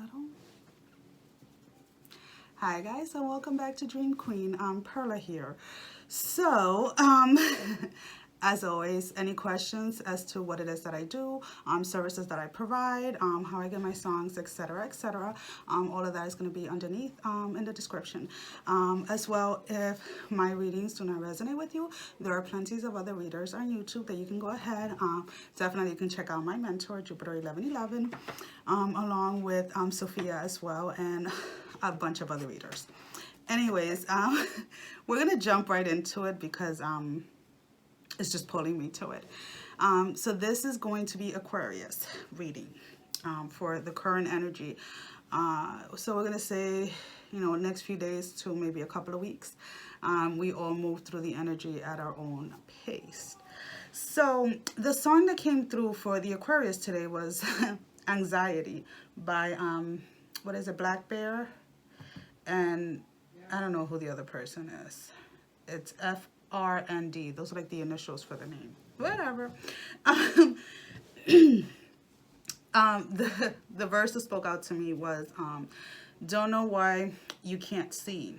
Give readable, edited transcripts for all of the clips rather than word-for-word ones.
settle. Hi guys, and welcome back to Dream Queen. Perla here. So, as always, any questions as to what it is that I do, services that I provide, how I get my songs, etc., etc. All of that is going to be underneath in the description. As well, if my readings do not resonate with you, there are plenty of other readers on YouTube that you can go ahead. Definitely, you can check out my mentor, Jupiter 1111, along with Sophia as well, and a bunch of other readers. Anyways, we're going to jump right into it because it's just pulling me to it. So this is going to be Aquarius reading for the current energy. So we're going to say, next few days to maybe a couple of weeks. We all move through the energy at our own pace. So the song that came through for the Aquarius today was Anxiety by, what is it, Blackbear? And I don't know who the other person is. It's FRND. Those are like the initials for the name. Whatever. The verse that spoke out to me was, don't know why you can't see.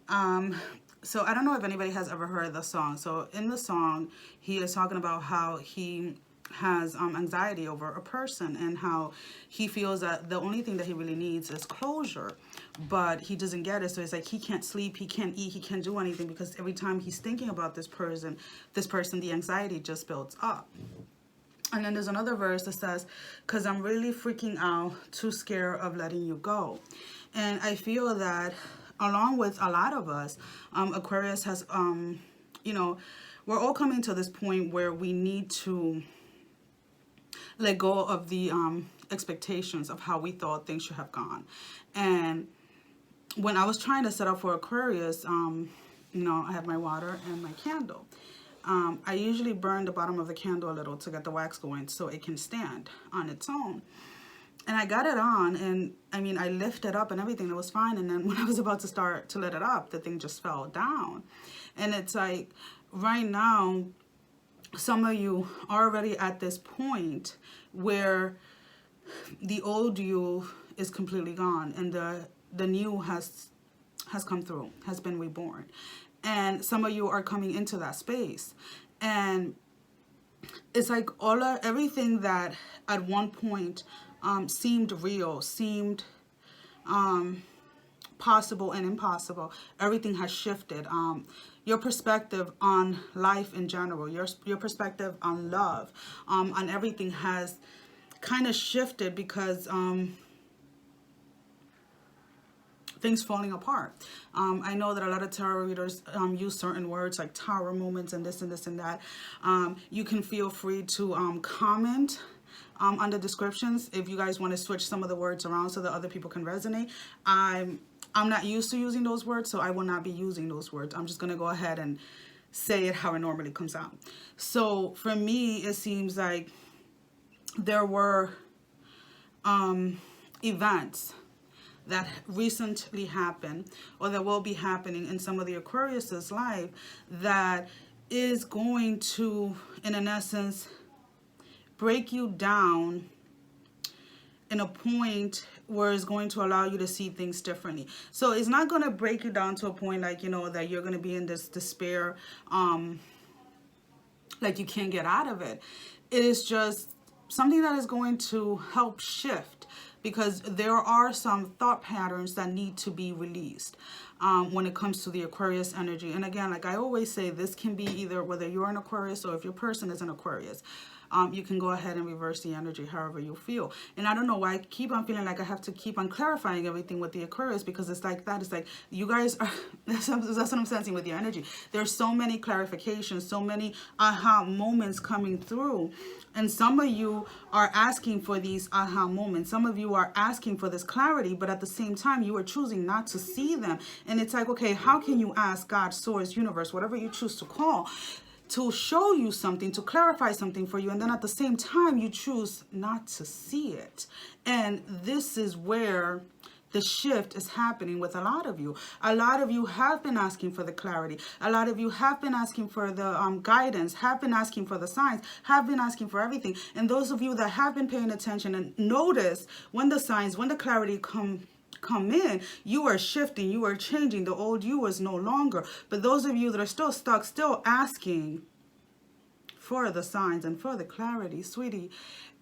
So I don't know if anybody has ever heard the song. So in the song, he is talking about how he has anxiety over a person and how he feels that the only thing that he really needs is closure, but he doesn't get it. So it's like he can't sleep, he can't eat, he can't do anything because every time he's thinking about this person, the anxiety just builds up. And then there's another verse that says, because I'm really freaking out, too scared of letting you go. And I feel that along with a lot of us, Aquarius has, we're all coming to this point where we need to let go of the expectations of how we thought things should have gone. And when I was trying to set up for Aquarius, I have my water and my candle. I usually burn the bottom of the candle a little to get the wax going so it can stand on its own. And I got it on, and I lifted up and everything, it was fine. And then when I was about to start to let it up, the thing just fell down. And it's like, right now, some of you are already at this point where the old you is completely gone and the new has come through, has been reborn. And some of you are coming into that space. And it's like everything that at one point seemed real, seemed possible and impossible, everything has shifted. Your perspective on life in general, your perspective on love, on everything has kind of shifted because things falling apart. I know that a lot of tarot readers use certain words like tower moments and this and this and that. You can feel free to comment on the descriptions if you guys want to switch some of the words around so that other people can resonate. I'm not used to using those words, so I will not be using those words. I'm just going to go ahead and say it how it normally comes out. So for me, it seems like there were events that recently happened or that will be happening in some of the Aquarius's life that is going to, in an essence, break you down in a point where it's going to allow you to see things differently. So it's not going to break you down to a point like, that you're going to be in this despair, like you can't get out of it. It is just something that is going to help shift because there are some thought patterns that need to be released when it comes to the Aquarius energy. And again, like I always say, this can be either whether you're an Aquarius or if your person is an Aquarius. You can go ahead and reverse the energy however you feel. And I don't know why I keep on feeling like I have to keep on clarifying everything with the Aquarius because it's like that. It's like you guys are, that's what I'm sensing with your energy. There's so many clarifications, so many aha moments coming through. And some of you are asking for these aha moments. Some of you are asking for this clarity, but at the same time, you are choosing not to see them. And it's like, okay, how can you ask God, Source, Universe, whatever you choose to call, to show you something, to clarify something for you, and then at the same time, you choose not to see it. And this is where the shift is happening with a lot of you. A lot of you have been asking for the clarity. A lot of you have been asking for the guidance, have been asking for the signs, have been asking for everything. And those of you that have been paying attention and notice when the signs, when the clarity come in, you are shifting, you are changing. The old you is no longer. But those of you that are still stuck, still asking for the signs and for the clarity, sweetie,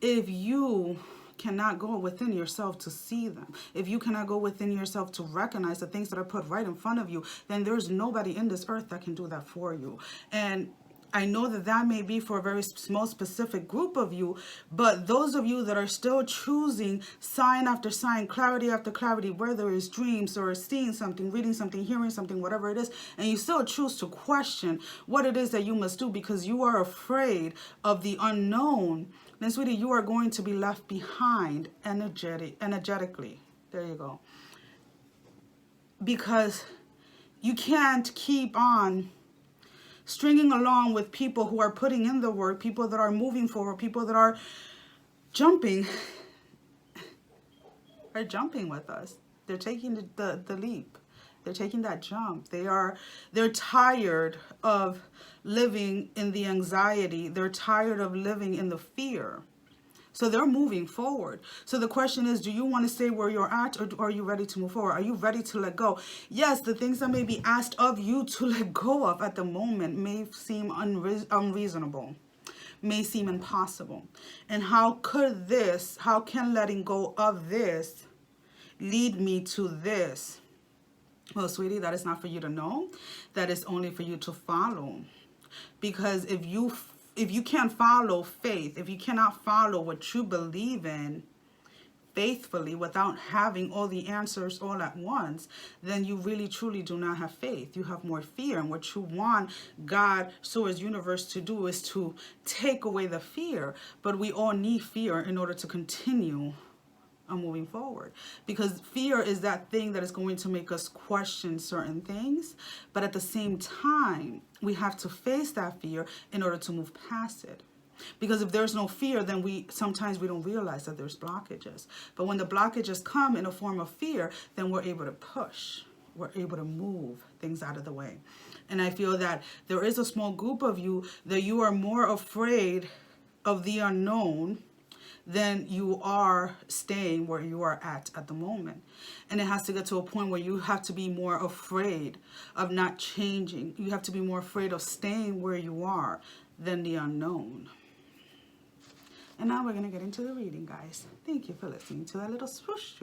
if you cannot go within yourself to see them, if you cannot go within yourself to recognize the things that are put right in front of you, then there's nobody in this earth that can do that for you. And I know that that may be for a very small specific group of you, but those of you that are still choosing sign after sign, clarity after clarity, whether it's dreams or seeing something, reading something, hearing something, whatever it is, and you still choose to question what it is that you must do because you are afraid of the unknown, then sweetie, you are going to be left behind energetically. There you go. Because you can't keep on stringing along with people who are putting in the work, people that are moving forward, people that are jumping with us. They're taking the leap. They're taking that jump. They're tired of living in the anxiety. They're tired of living in the fear. So they're moving forward. So the question is, do you want to stay where you're at, or are you ready to move forward? Are you ready to let go? Yes, the things that may be asked of you to let go of at the moment may seem unreasonable, may seem impossible. And how can letting go of this lead me to this? Well, sweetie, that is not for you to know. That is only for you to follow. Because if you can't follow faith, if you cannot follow what you believe in faithfully without having all the answers all at once, then you really truly do not have faith. You have more fear. And what you want God, Source, Universe to do is to take away the fear. But we all need fear in order to continue moving forward, because fear is that thing that is going to make us question certain things, but at the same time we have to face that fear in order to move past it. Because if there's no fear, then sometimes we don't realize that there's blockages. But when the blockages come in a form of fear, then we're able to push, we're able to move things out of the way. And I feel that there is a small group of you that you are more afraid of the unknown then you are staying where you are at the moment. And it has to get to a point where you have to be more afraid of not changing. You have to be more afraid of staying where you are than the unknown. And now we're going to get into the reading, guys. Thank you for listening to that little swoosh.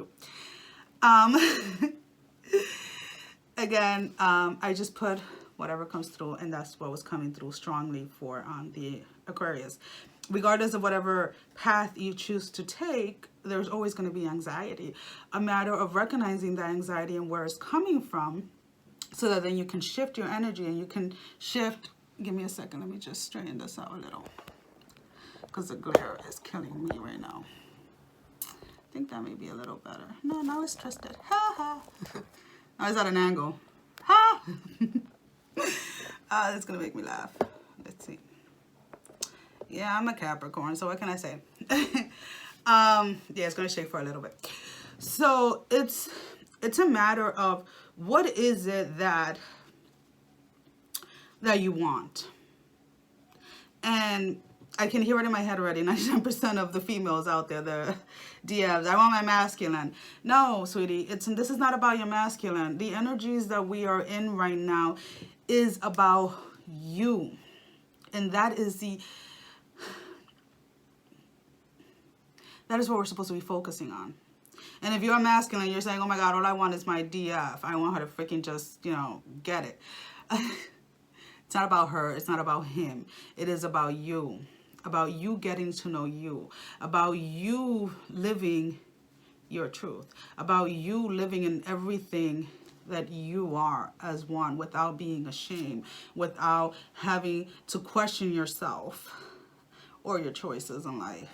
Again, I just put whatever comes through, and that's what was coming through strongly for the Aquarius. Regardless of whatever path you choose to take, there's always going to be anxiety. A matter of recognizing that anxiety and where it's coming from, so that then you can shift your energy and you can shift. Give me a second. Let me just straighten this out a little, because the glare is killing me right now. I think that may be a little better. No, now it's twisted. Ha ha. Now it's at an angle. Ha. That's going to make me laugh. Let's see. Yeah, I'm a Capricorn, so what can I say? Yeah, it's going to shake for a little bit. So it's a matter of what is it that you want. And I can hear it in my head already. 99% of the females out there, the DMs, I want my masculine. No, sweetie, this is not about your masculine. The energies that we are in right now is about you. And that is what we're supposed to be focusing on. And if you're masculine, you're saying, oh my God, all I want is my DF. I want her to freaking just, get it. It's not about her. It's not about him. It is about you. About you getting to know you. About you living your truth. About you living in everything that you are as one, without being ashamed, without having to question yourself or your choices in life.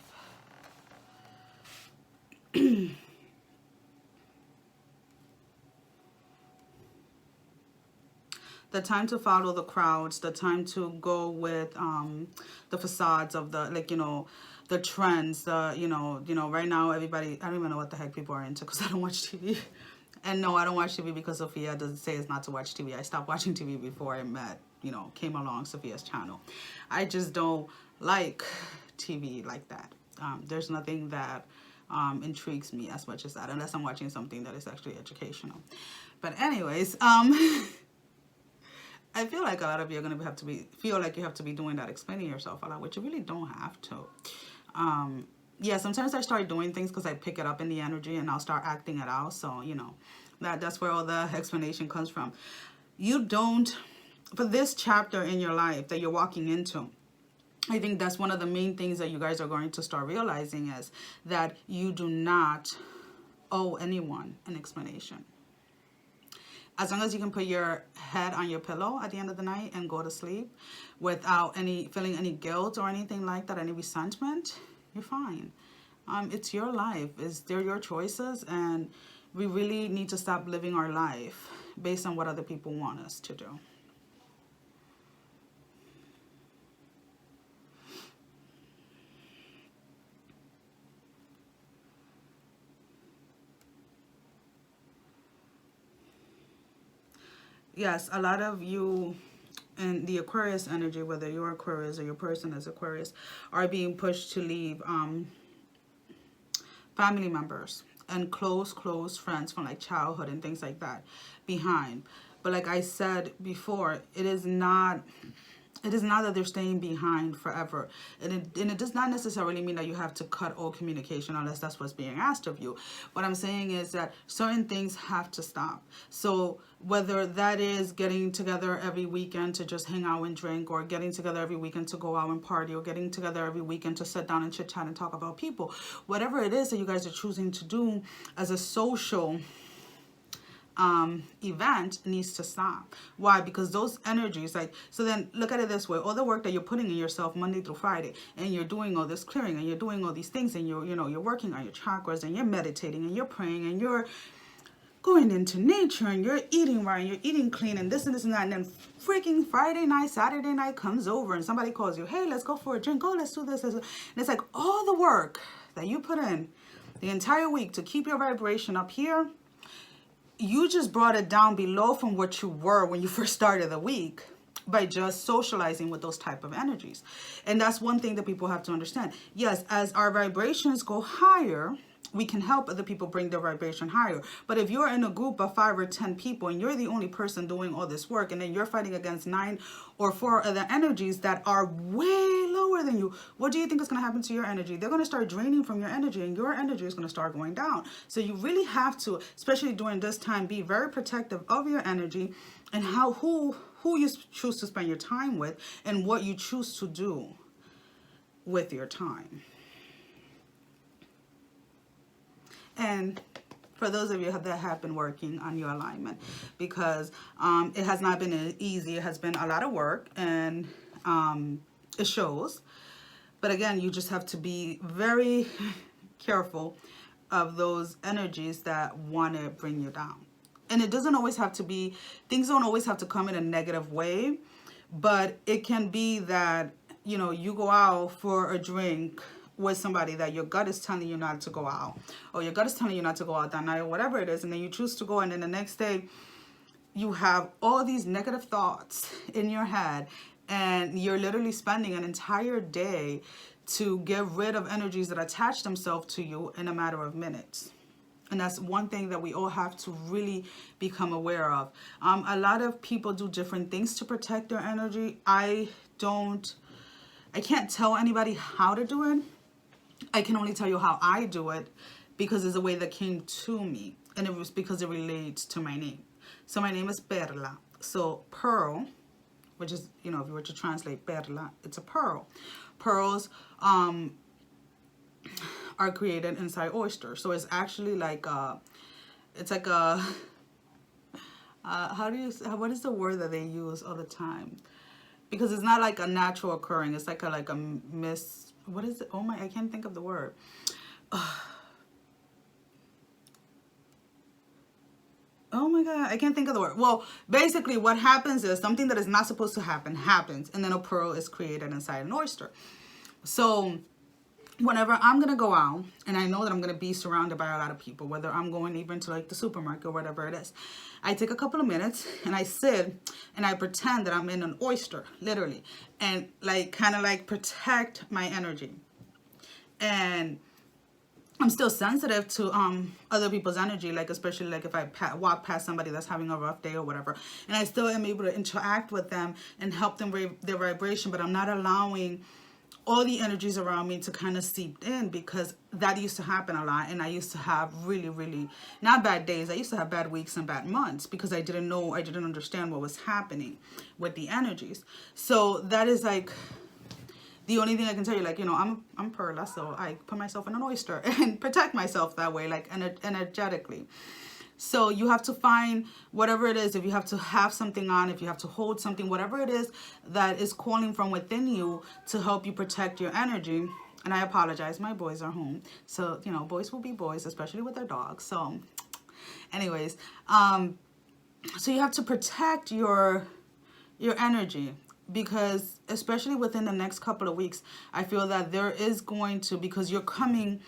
The time to follow the crowds, the time to go with the facades of the, the trends, right now everybody, I don't even know what the heck people are into because I don't watch TV. And no, I don't watch TV because Sophia doesn't say it's not to watch TV. I stopped watching TV before I met, came along Sophia's channel. I just don't like TV like that. There's nothing that intrigues me as much as that, unless I'm watching something that is actually educational. But anyways, I feel like a lot of you are going to feel like you have to be doing that, explaining yourself a lot, which you really don't have to. Yeah, sometimes I start doing things because I pick it up in the energy and I'll start acting it out. So, that's where all the explanation comes from. You don't, for this chapter in your life that you're walking into, I think that's one of the main things that you guys are going to start realizing is that you do not owe anyone an explanation. As long as you can put your head on your pillow at the end of the night and go to sleep without feeling any guilt or anything like that, any resentment, you're fine. It's your life. They're your choices, and we really need to stop living our life based on what other people want us to do. Yes, a lot of you in the Aquarius energy, whether you're Aquarius or your person is Aquarius, are being pushed to leave family members and close friends from like childhood and things like that behind. But like I said before, it is not that they're staying behind forever. And it does not necessarily mean that you have to cut all communication unless that's what's being asked of you. What I'm saying is that certain things have to stop. So whether that is getting together every weekend to just hang out and drink, or getting together every weekend to go out and party, or getting together every weekend to sit down and chit chat and talk about people, whatever it is that you guys are choosing to do as a social event needs to stop. Why? Because those energies, so then look at it this way: all the work that you're putting in yourself Monday through Friday, and you're doing all this clearing, and you're doing all these things, and you're working on your chakras, and you're meditating, and you're praying, and you're going into nature, and you're eating right, and you're eating clean, and this and this and that, and then freaking Friday night, Saturday night comes over, and somebody calls you, hey, let's go for a drink, oh, let's do this, and it's like all the work that you put in the entire week to keep your vibration up here, you just brought it down below from what you were when you first started the week by just socializing with those type of energies. And that's one thing that people have to understand. Yes, as our vibrations go higher, we can help other people bring their vibration higher. But if you're in a group of 5 or 10 people and you're the only person doing all this work, and then you're fighting against 9 or 4 other energies that are way lower than you, what do you think is going to happen to your energy? They're going to start draining from your energy, and your energy is going to start going down. So you really have to, especially during this time, be very protective of your energy and who you choose to spend your time with and what you choose to do with your time. And for those of you that have been working on your alignment, because it has not been easy, it has been a lot of work, and it shows. But again, you just have to be very careful of those energies that want to bring you down. And it doesn't always have to be, things don't always have to come in a negative way, but it can be that, you go out for a drink with somebody that your gut is telling you not to go out, or your gut is telling you not to go out that night, or whatever it is, and then you choose to go, and then the next day you have all these negative thoughts in your head, and you're literally spending an entire day to get rid of energies that attach themselves to you in a matter of minutes. And that's one thing that we all have to really become aware of. A lot of people do different things to protect their energy. I can't tell anybody how to do it. I can only tell you how I do it, because it's a way that came to me, and it was because it relates to my name. So my name is Perla. So pearl, which is, if you were to translate Perla, it's a pearl. Pearls are created inside oysters. So it's actually like what is the word that they use all the time? Because it's not like a natural occurring. It's like a what is it? Oh my, I can't think of the word. Oh my God, I can't think of the word. Well, basically what happens is something that is not supposed to happen happens, and then a pearl is created inside an oyster. So whenever I'm going to go out and I know that I'm going to be surrounded by a lot of people, whether I'm going even to like the supermarket or whatever it is, I take a couple of minutes and I sit and I pretend that I'm in an oyster, literally, and like kind of like protect my energy. And I'm still sensitive to other people's energy, like especially like if I walk past somebody that's having a rough day or whatever, and I still am able to interact with them and help them raise their vibration, but I'm not allowing all the energies around me to kind of seep in, because that used to happen a lot. And I used to have really, really, not bad days, I used to have bad weeks and bad months because I didn't understand what was happening with the energies. So that is like the only thing I can tell you, like, you know, I'm PERLA'S, so I put myself in an oyster and protect myself that way, like energetically. So you have to find whatever it is, if you have to have something on, if you have to hold something, whatever it is that is calling from within you to help you protect your energy. And I apologize, my boys are home. So, you know, boys will be boys, especially with their dogs. So anyways, so you have to protect your energy, because especially within the next couple of weeks, I feel that there is going to, because you're coming,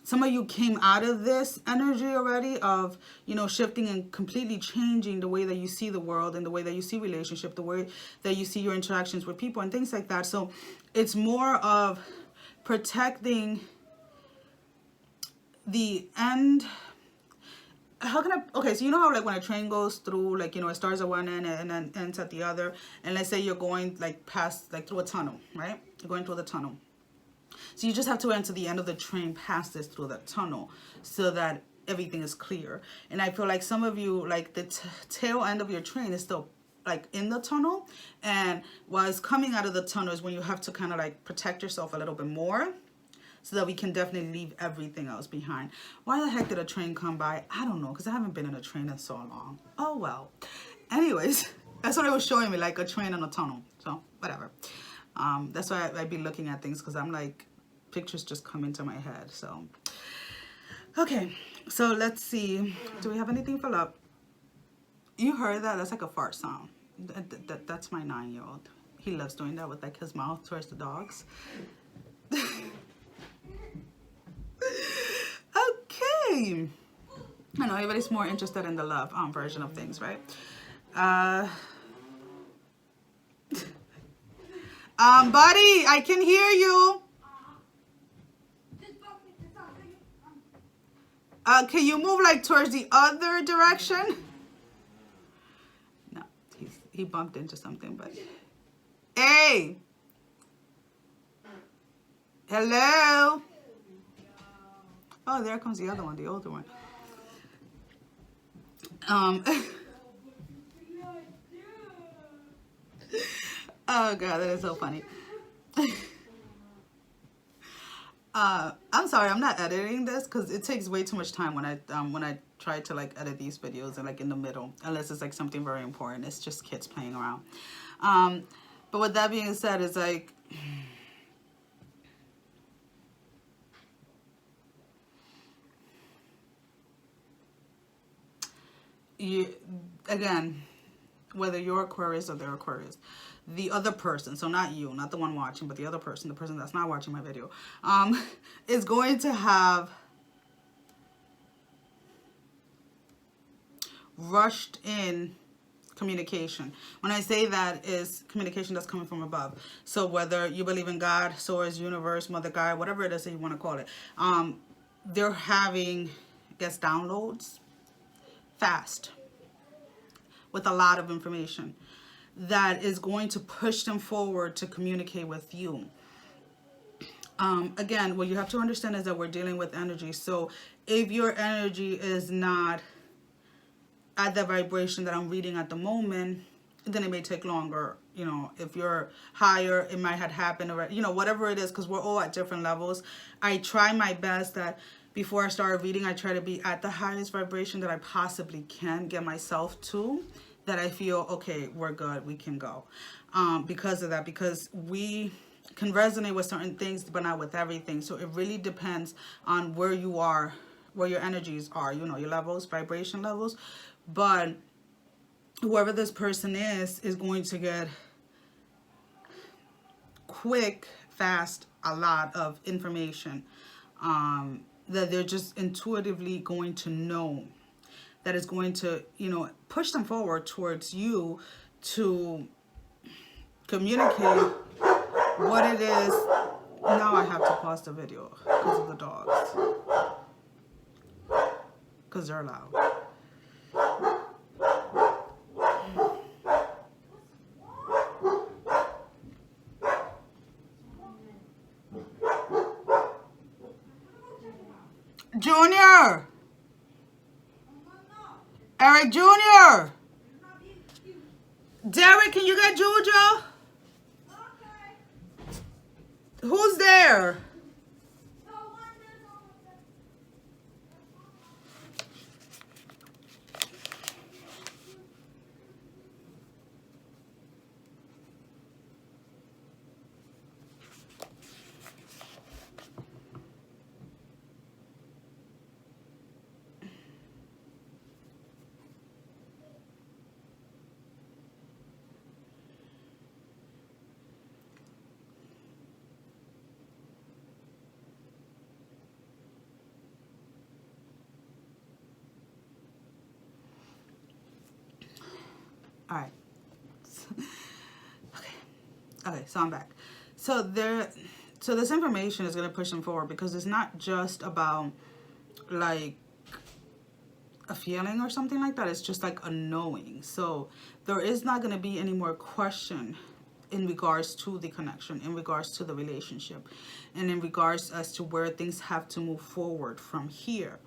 some of you came out of this energy already of, you know, shifting and completely changing the way that you see the world and the way that you see relationship, the way that you see your interactions with people and things like that. So it's more of protecting the end. How can I, okay, so you know how like when a train goes through, like, you know, it starts at one end and then ends at the other, and let's say you're going like past, like through a tunnel, right? You're going through the tunnel. So you just have to enter the end of the train past this through that tunnel so that everything is clear. And I feel like some of you, like the tail end of your train is still like in the tunnel, and while it's coming out of the tunnel is when you have to kind of like protect yourself a little bit more, so that we can definitely leave everything else behind. Why the heck did a train come by? I don't know, because I haven't been in a train in so long. Oh, well. Anyways, that's what it was showing me, like a train in a tunnel. So, whatever. That's why I'd be looking at things, because I'm like, pictures just come into my head. So, okay. So, let's see. Do we have anything for love? You heard that? That's like a fart sound. That's my 9-year-old. He loves doing that with like his mouth towards the dogs. Okay. I know everybody's more interested in the love version of things, right? Buddy, I can hear you. Can you move like towards the other direction? No, he bumped into something, but hey, hello. Oh, there comes the other one, the older one. Oh God, that is so funny. I'm sorry, I'm not editing this because it takes way too much time when I try to like edit these videos and like in the middle, unless it's like something very important. It's just kids playing around. But with that being said, it's like, again, whether you're Aquarius or they're Aquarius, the other person, so not you, not the one watching, but the other person, the person that's not watching my video, is going to have rushed in communication. When I say that, is communication that's coming from above. So whether you believe in God, source, universe, mother, God, whatever it is that you want to call it, they're having, I guess, downloads fast with a lot of information that is going to push them forward to communicate with you. Again, what you have to understand is that we're dealing with energy. So if your energy is not at the vibration that I'm reading at the moment, then it may take longer. You know, if you're higher, it might have happened already, you know, whatever it is, because we're all at different levels. I try my best that before I start reading, I try to be at the highest vibration that I possibly can get myself to, that I feel, okay, we're good, we can go. Because of that, because we can resonate with certain things, but not with everything. So it really depends on where you are, where your energies are, you know, your levels, vibration levels. But whoever this person is going to get quick fast a lot of information that they're just intuitively going to know, that is going to, you know, push them forward towards you to communicate what it is. Now I have to pause the video because of the dogs, because they're loud. Junior! Eric Jr. Derek, can you get Jojo? Who's there? All right. Okay, so I'm back. So this information is going to push them forward, because it's not just about like a feeling or something like that. It's just like a knowing. So there is not going to be any more question in regards to the connection, in regards to the relationship, and in regards as to where things have to move forward from here.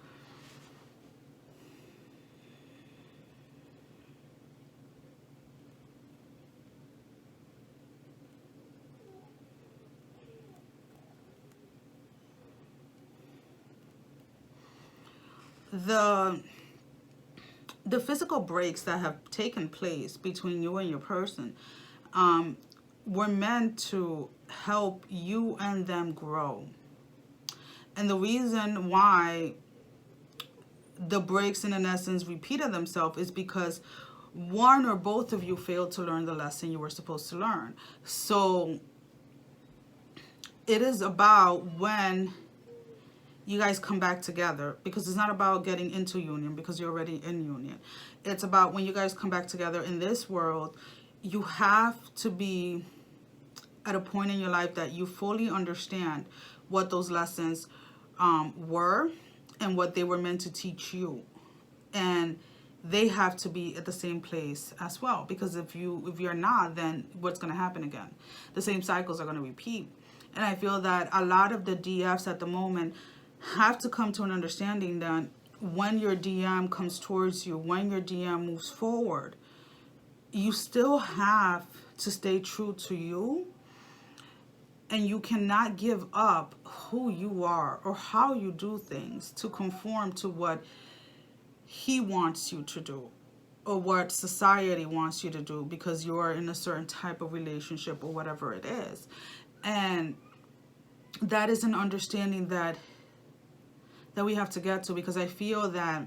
The physical breaks that have taken place between you and your person were meant to help you and them grow. And the reason why the breaks in essence repeated themselves is because one or both of you failed to learn the lesson you were supposed to learn. So it is about when you guys come back together, because it's not about getting into union because you're already in union. It's about when you guys come back together in this world, you have to be at a point in your life that you fully understand what those lessons were and what they were meant to teach you. And they have to be at the same place as well, because if you're not, then what's going to happen again? The same cycles are going to repeat. And I feel that a lot of the DFs at the moment have to come to an understanding that when your DM comes towards you, when your DM moves forward, you still have to stay true to you, and you cannot give up who you are or how you do things to conform to what he wants you to do or what society wants you to do because you're in a certain type of relationship or whatever it is. And that is an understanding that we have to get to, because I feel that,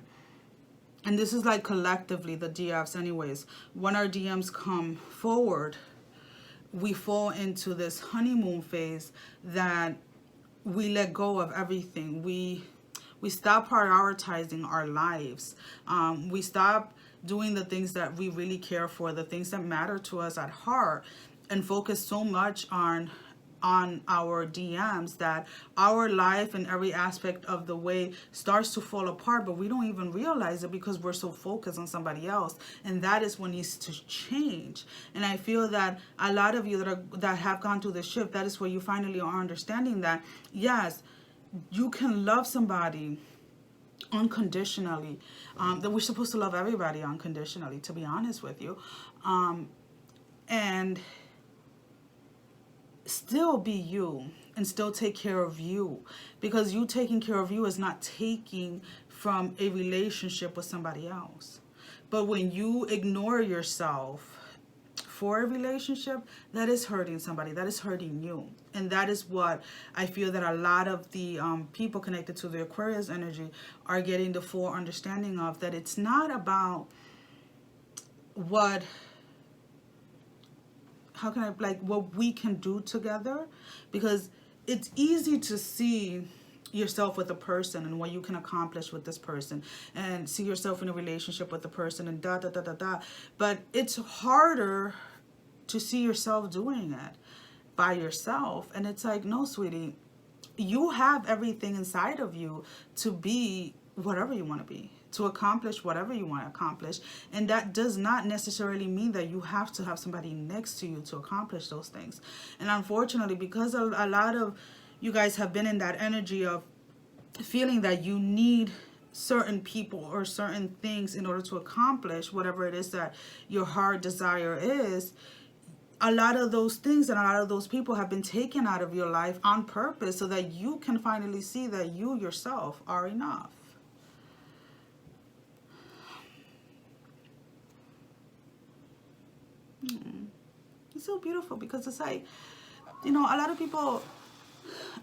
and this is like collectively the DFs anyways, when our DMs come forward, we fall into this honeymoon phase that we let go of everything. We stop prioritizing our lives. We stop doing the things that we really care for, the things that matter to us at heart, and focus so much on our DMs that our life and every aspect of the way starts to fall apart, but we don't even realize it because we're so focused on somebody else. And that is what needs to change. And I feel that a lot of you that have gone through the shift, that is where you finally are understanding that, yes, you can love somebody unconditionally, that we're supposed to love everybody unconditionally, to be honest with you, and still be you and still take care of you, because you taking care of you is not taking from a relationship with somebody else. But when you ignore yourself for a relationship, that is hurting somebody, that is hurting you. And that is what I feel that a lot of the people connected to the Aquarius energy are getting the full understanding of, that it's not about what how can I, like, what we can do together, because it's easy to see yourself with a person and what you can accomplish with this person and see yourself in a relationship with the person and da da da da da, but it's harder to see yourself doing it by yourself. And it's like, no, sweetie, you have everything inside of you to be whatever you want to be, to accomplish whatever you want to accomplish. And that does not necessarily mean that you have to have somebody next to you to accomplish those things. And unfortunately, because a lot of you guys have been in that energy of feeling that you need certain people or certain things in order to accomplish whatever it is that your heart desire is, a lot of those things and a lot of those people have been taken out of your life on purpose so that you can finally see that you yourself are enough. It's so beautiful, because it's like, you know, a lot of people,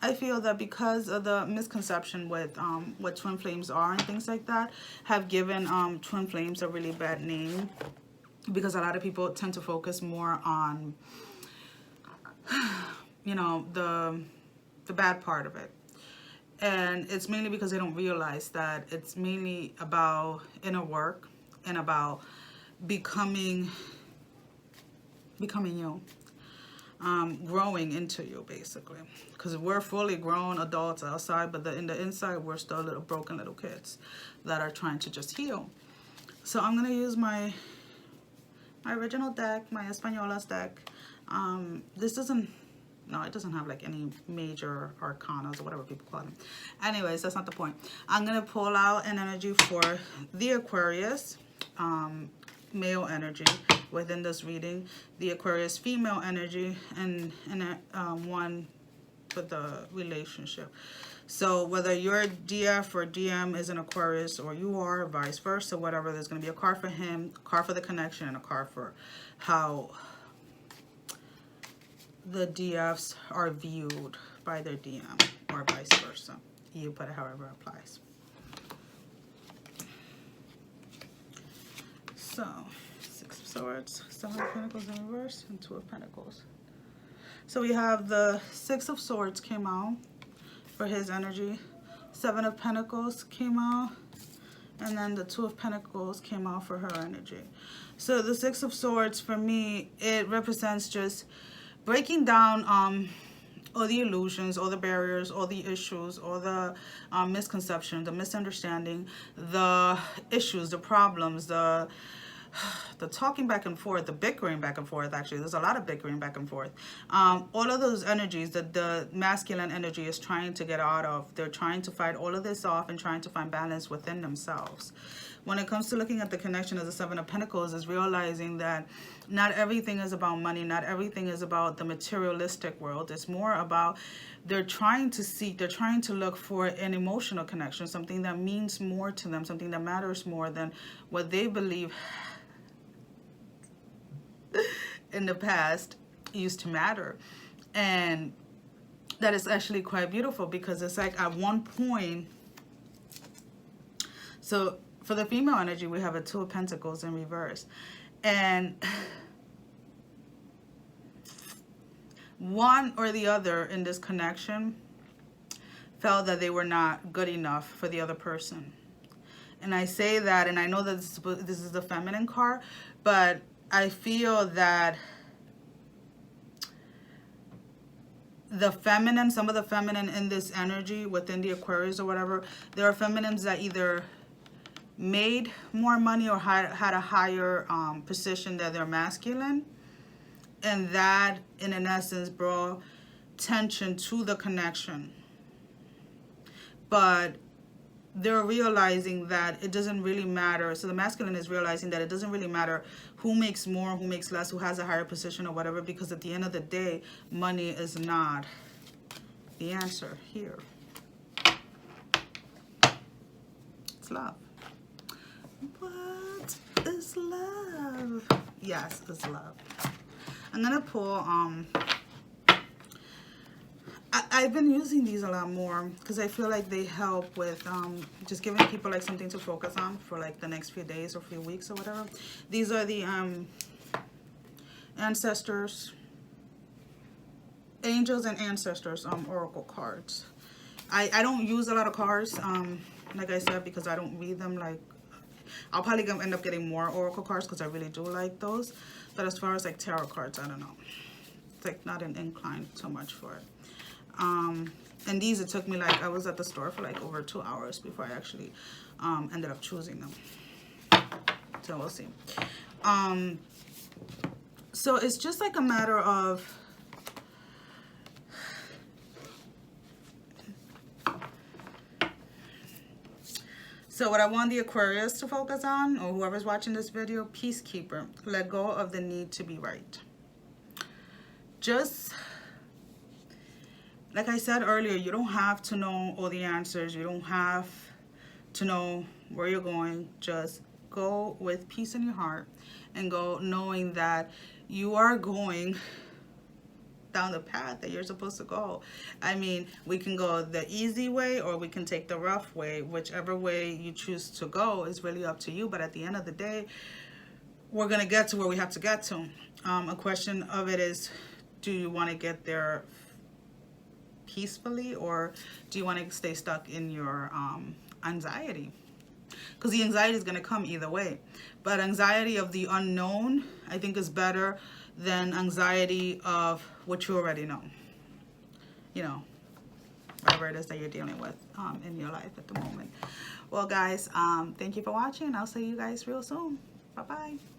I feel that because of the misconception with what twin flames are and things like that, have given twin flames a really bad name, because a lot of people tend to focus more on, you know, the bad part of it. And it's mainly because they don't realize that it's mainly about inner work and about becoming you, growing into you, basically. Because we're fully grown adults outside, but in the inside we're still little broken little kids that are trying to just heal. So I'm gonna use my original deck, my Españolas deck. This doesn't, no, it doesn't have like any major arcanas or whatever people call them. Anyways, that's not the point. I'm gonna pull out an energy for the Aquarius male energy within this reading, the Aquarius female energy, and one for the relationship. So whether your DF or DM is an Aquarius or you are, vice versa, whatever, there's going to be a card for him, a card for the connection, and a card for how the DFs are viewed by their DM, or vice versa. You put it however it applies. So, Six of Swords, Seven of Pentacles in reverse, and Two of Pentacles. So we have the Six of Swords came out for his energy. Seven of Pentacles came out. And then the Two of Pentacles came out for her energy. So the Six of Swords, for me, it represents just breaking down all the illusions, all the barriers, all the issues, all the misconceptions, the misunderstanding, the issues, the problems, the talking back and forth, the bickering back and forth. Actually, there's a lot of bickering back and forth. All of those energies that the masculine energy is trying to get out of. They're trying to fight all of this off and trying to find balance within themselves. When it comes to looking at the connection of the Seven of Pentacles, is realizing that not everything is about money, not everything is about the materialistic world. It's more about, they're trying to seek, they're trying to look for an emotional connection, something that means more to them, something that matters more than what they believe in the past used to matter. And that is actually quite beautiful, because it's like at one point, so for the female energy, we have a Two of Pentacles in reverse. And one or the other in this connection felt that they were not good enough for the other person. And I say that, and I know that this is the feminine card, but I feel that the feminine, some of the feminine in this energy within the Aquarius or whatever, there are feminines that either made more money or had a higher position than their masculine, and that in an essence brought tension to the connection. But they're realizing that it doesn't really matter. So the masculine is realizing that it doesn't really matter who makes more, who makes less, who has a higher position or whatever, because at the end of the day, money is not the answer here. It's love. What is love? Yes, it's love. I'm gonna pull I've been using these a lot more because I feel like they help with just giving people like something to focus on for like the next few days or few weeks or whatever. These are the ancestors Angels and Ancestors oracle cards. I don't use a lot of cards, like I said, because I don't read them. Like, I'll probably end up getting more oracle cards because I really do like those. But as far as like tarot cards, I don't know. It's like not inclined so much for it. And these, it took me like, I was at the store for like over 2 hours before I actually ended up choosing them. So we'll see. So it's just like a matter of, so what I want the Aquarius to focus on, or whoever's watching this video, peacekeeper. Let go of the need to be right. Just, like I said earlier, you don't have to know all the answers. You don't have to know where you're going. Just go with peace in your heart and go knowing that you are going down the path that you're supposed to go. I mean, we can go the easy way or we can take the rough way. Whichever way you choose to go is really up to you. But at the end of the day, we're going to get to where we have to get to. A question of it is, do you want to get there peacefully, or do you want to stay stuck in your anxiety? Because the anxiety is going to come either way. But anxiety of the unknown, I think, is better than anxiety of what you already know. You know, whatever it is that you're dealing with in your life at the moment. Well, guys, thank you for watching. I'll see you guys real soon. Bye-bye.